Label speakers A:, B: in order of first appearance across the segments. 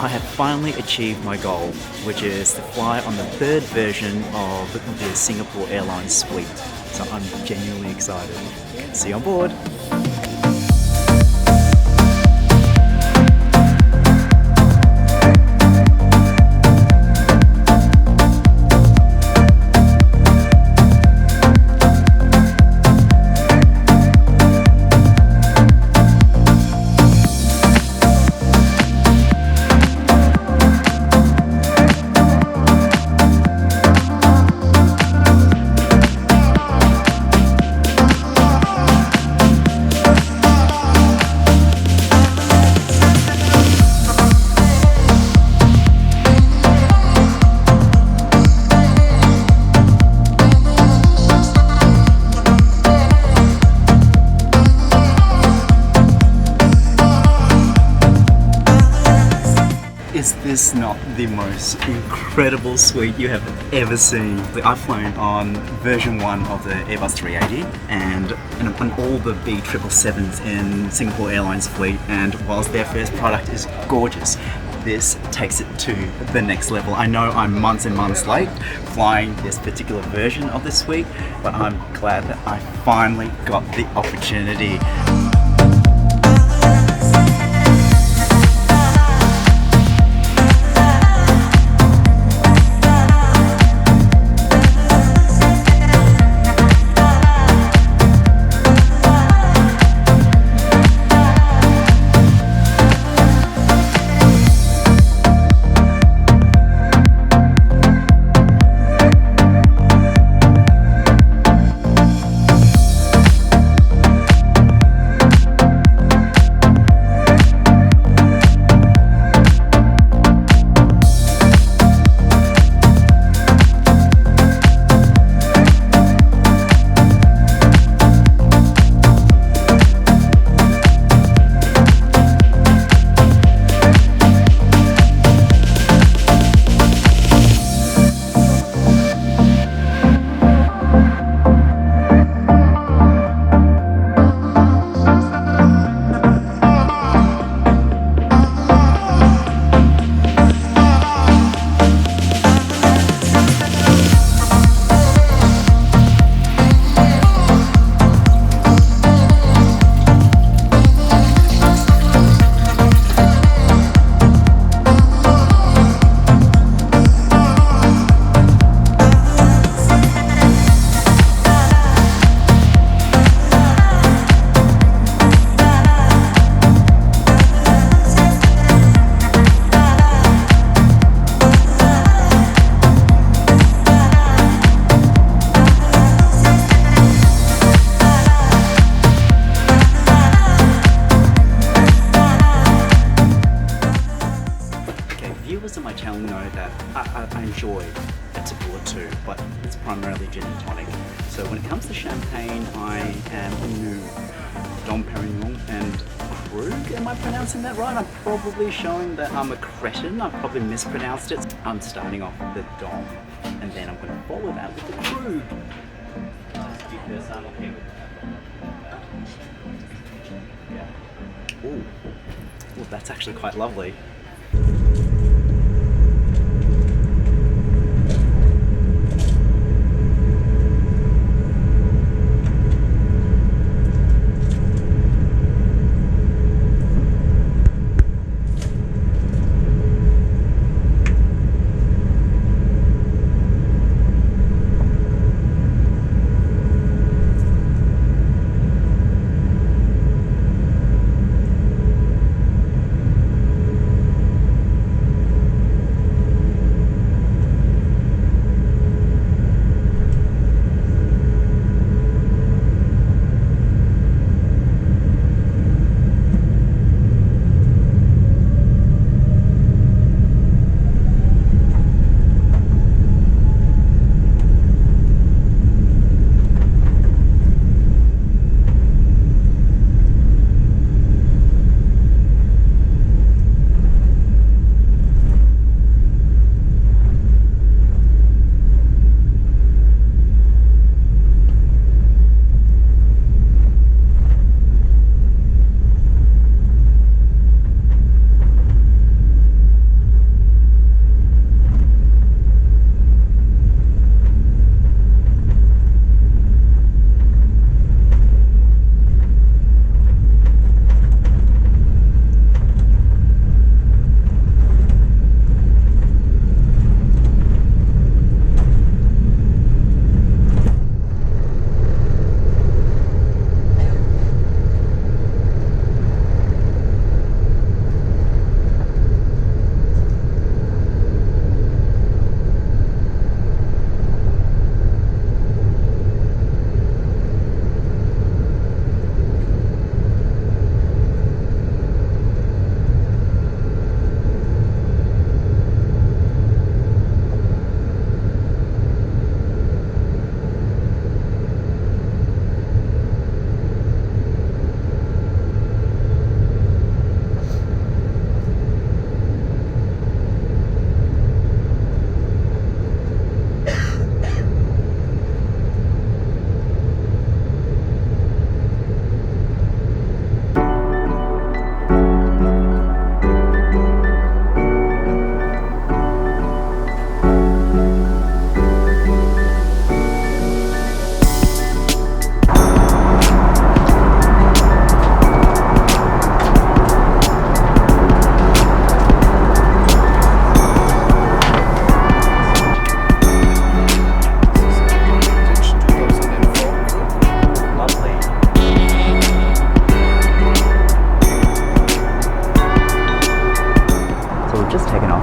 A: I have finally achieved my goal, which is to fly on the third version of the Singapore Airlines suite. So I'm genuinely excited. See you on board. Is this not the most incredible suite you have ever seen? I've flown on version 1 of the Airbus 380 and on all the B777s in Singapore Airlines fleet, and whilst their first product is gorgeous, this takes it to the next level. I know I'm months and months late flying this particular version of the suite, but I'm glad that I finally got the opportunity. Viewers of my channel know that I enjoy a tipple or two, but it's primarily gin and tonic. So when it comes to champagne, I am a new Dom Perignon and Krug. Am I pronouncing that right? I'm probably showing that I'm a cretin. I've probably mispronounced it. I'm starting off with the Dom, and then I'm going to follow that with the Krug. Because I'm okay with that. Yeah. Ooh. Well, that's actually quite lovely.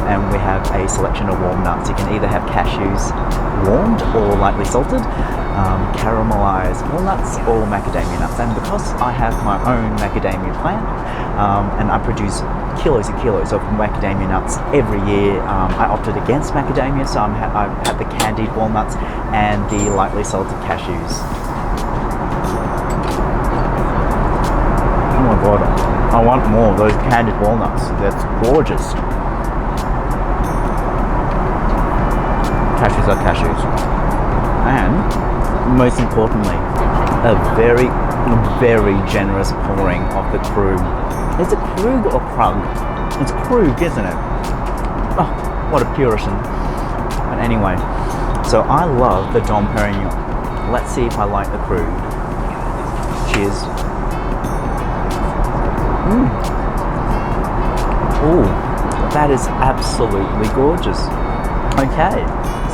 A: and we have a selection of warm nuts. You can either have cashews warmed or lightly salted, caramelized walnuts or macadamia nuts. And because I have my own macadamia plant and I produce kilos and kilos of macadamia nuts every year, I opted against macadamia, so I've had the candied walnuts and the lightly salted cashews. Oh my god, I want more of those candied walnuts. That's gorgeous. Cashews are cashews. And most importantly, a very, very generous pouring of the Krug. Is it Krug or Krug? It's Krug, isn't it? Oh, what a Puritan. But anyway, so I love the Dom Perignon. Let's see if I like the Krug. Cheers. Ooh, that is absolutely gorgeous. Okay,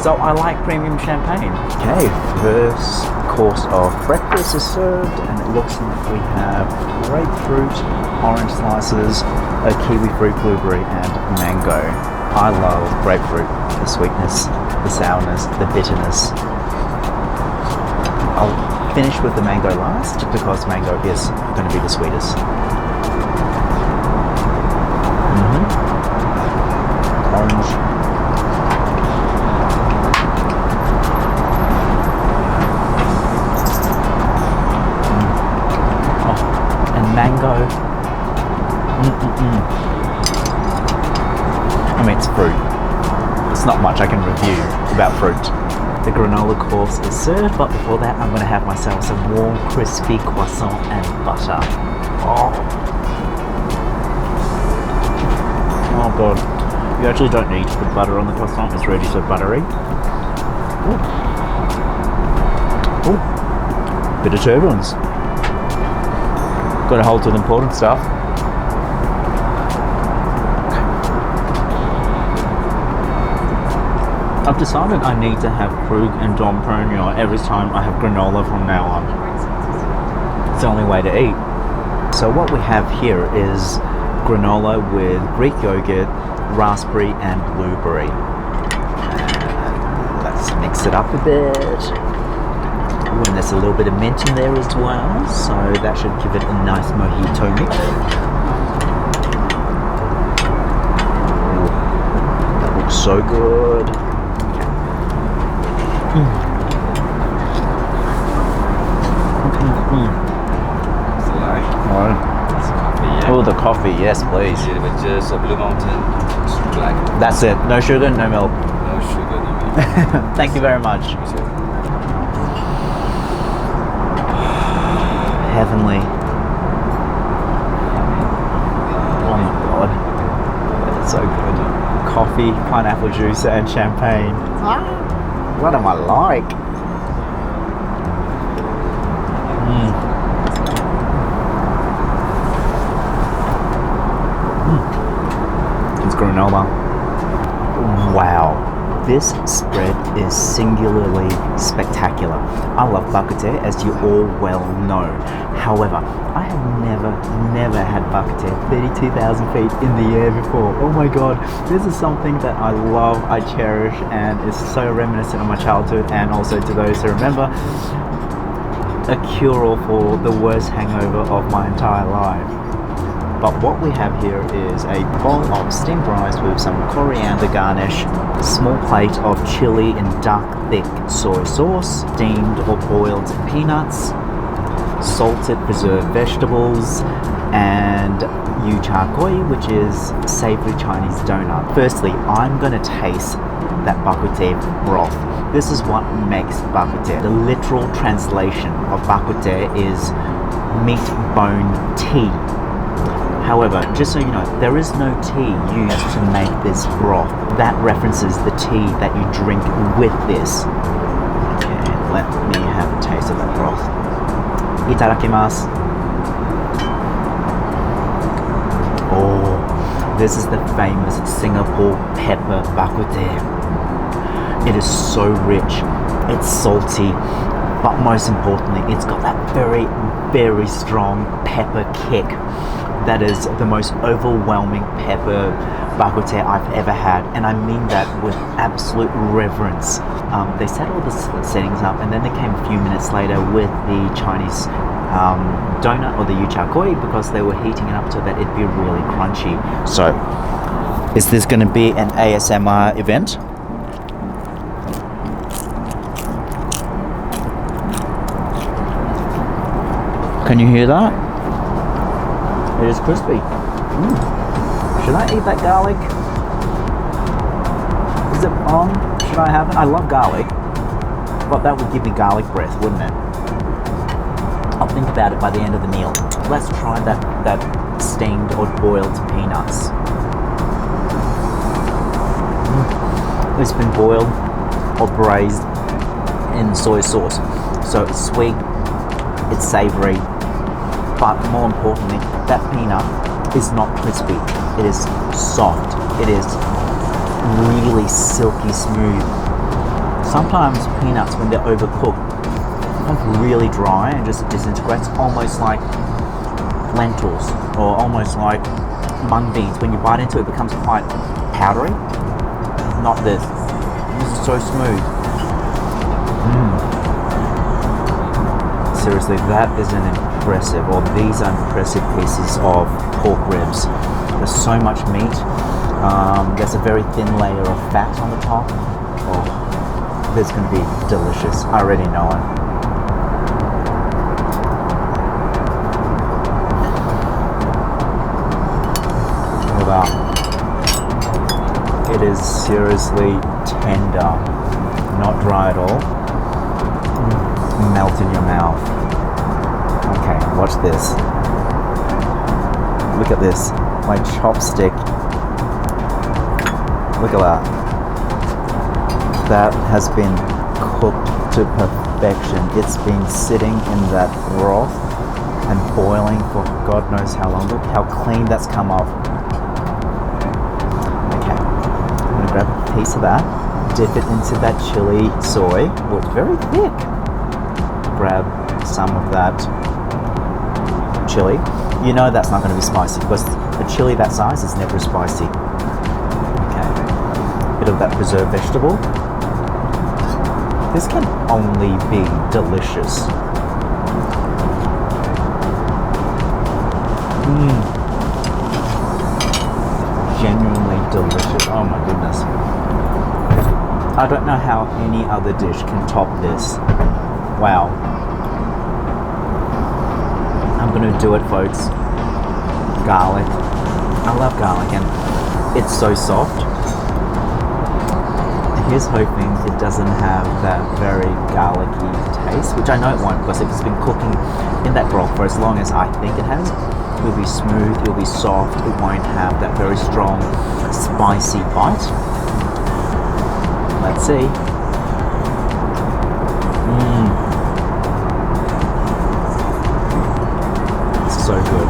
A: so I like premium champagne. Okay, first course of breakfast is served, and it looks like we have grapefruit, orange slices, a kiwi fruit blueberry, and mango. I love grapefruit, the sweetness, the sourness, the bitterness. I'll finish with the mango last, because mango is going to be the sweetest. Orange. Oh, and mango. I mean, it's fruit. There's not much I can review about fruit. The granola course is served, but before that I'm going to have myself some warm, crispy croissant and butter. Oh god. You actually don't need to put butter on the croissant, it's already so buttery. Ooh. Ooh. Bit of turbulence. Got a hold to the important stuff. I've decided I need to have Krug and Dom Perignon every time I have granola from now on. It's the only way to eat. So what we have here is granola with Greek yogurt, raspberry and blueberry. Let's mix it up a bit. Ooh, and there's a little bit of mint in there as well, so that should give it a nice mojito mix. Ooh, that looks so good. Oh, the coffee, yes, please.
B: With just a Blue Mountain black.
A: That's it. No sugar, no milk.
B: No sugar, no milk.
A: Thank you very much. Heavenly. Oh my god. That's so good. Coffee, pineapple juice, and champagne. What am I like? It's granola. Wow. This spread is singularly spectacular. I love Bak Kut, as you all well know. However, I have never had Bak Kut 32,000 feet in the air before. Oh my god, this is something that I love, I cherish, and is so reminiscent of my childhood, and also to those who remember, a cure-all for the worst hangover of my entire life. But what we have here is a bowl of steamed rice with some coriander garnish, a small plate of chili and dark thick soy sauce, steamed or boiled peanuts, salted preserved vegetables, and yu cha koi, which is savory Chinese donut. Firstly, I'm going to taste that Bak Kut broth. This is what makes Bak Kut. The literal translation of Bak Kut is meat bone tea. However, just so you know, there is no tea used to make this broth. That references the tea that you drink with this. Okay, let me have a taste of that broth. Itadakimasu. Oh, this is the famous Singapore pepper Bak Kut. It is so rich, it's salty, but most importantly, it's got that very, very strong pepper kick. That is the most overwhelming pepper bak kut I've ever had, and I mean that with absolute reverence. They set all the settings up, and then they came a few minutes later with the Chinese donut or the yu chao koi, because they were heating it up so that it'd be really crunchy. So, is this going to be an ASMR event? Can you hear that? It is crispy. Should I eat that garlic? Is it on? Should I have it? I love garlic, but that would give me garlic breath, wouldn't it? I'll think about it by the end of the meal. Let's try that steamed or boiled peanuts. It's been boiled or braised in soy sauce, so it's sweet, it's savory, but more importantly, that peanut is not crispy. It is soft. It is really silky smooth. Sometimes peanuts, when they're overcooked, become really dry and just disintegrates, almost like lentils or almost like mung beans. When you bite into it, it becomes quite powdery. Not this. This is so smooth. Seriously, that is an impressive, or these are impressive pieces of pork ribs. There's so much meat. There's a very thin layer of fat on the top. Oh, this is going to be delicious. I already know it. Look at that. It is seriously tender, not dry at all. Melt in your mouth. Okay, watch this. Look at this. My chopstick. Look at that. That has been cooked to perfection. It's been sitting in that broth and boiling for God knows how long. Look how clean that's come off. Okay, I'm gonna grab a piece of that, dip it into that chili soy. Oh, it's very thick. Grab some of that chili. You know that's not going to be spicy because a chili that size is never spicy. Okay, bit of that preserved vegetable. This can only be delicious. Genuinely delicious. Oh my goodness. I don't know how any other dish can top this. Wow. I'm gonna do it, folks. Garlic. I love garlic and it's so soft. Here's hoping it doesn't have that very garlicky taste, which I know it won't, because if it's been cooking in that broth for as long as I think it has, it'll be smooth, it'll be soft, it won't have that very strong spicy bite. Let's see. So good.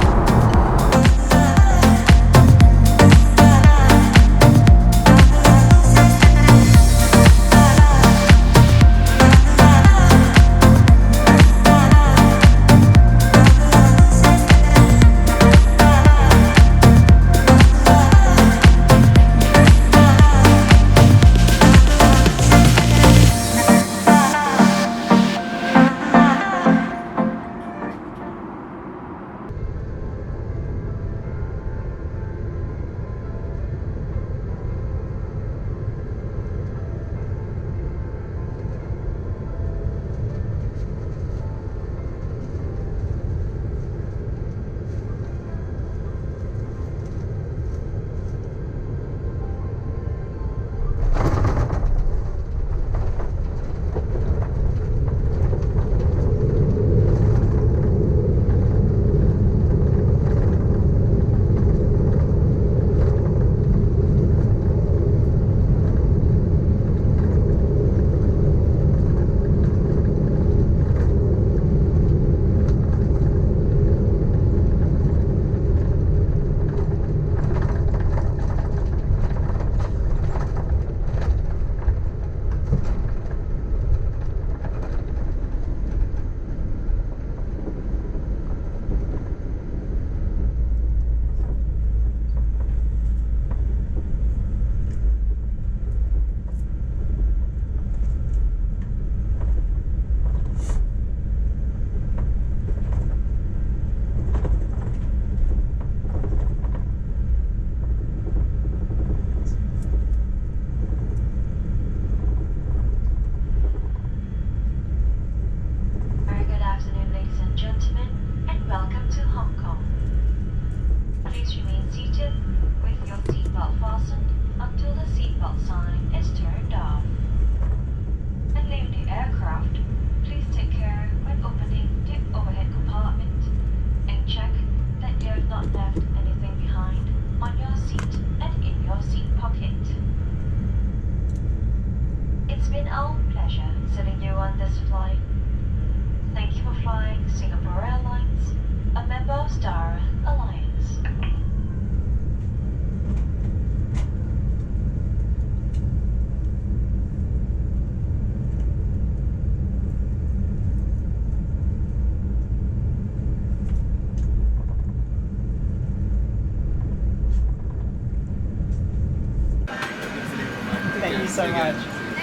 A: so much.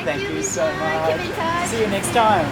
A: Thank you so much.
C: Keep in touch.
A: See you next time.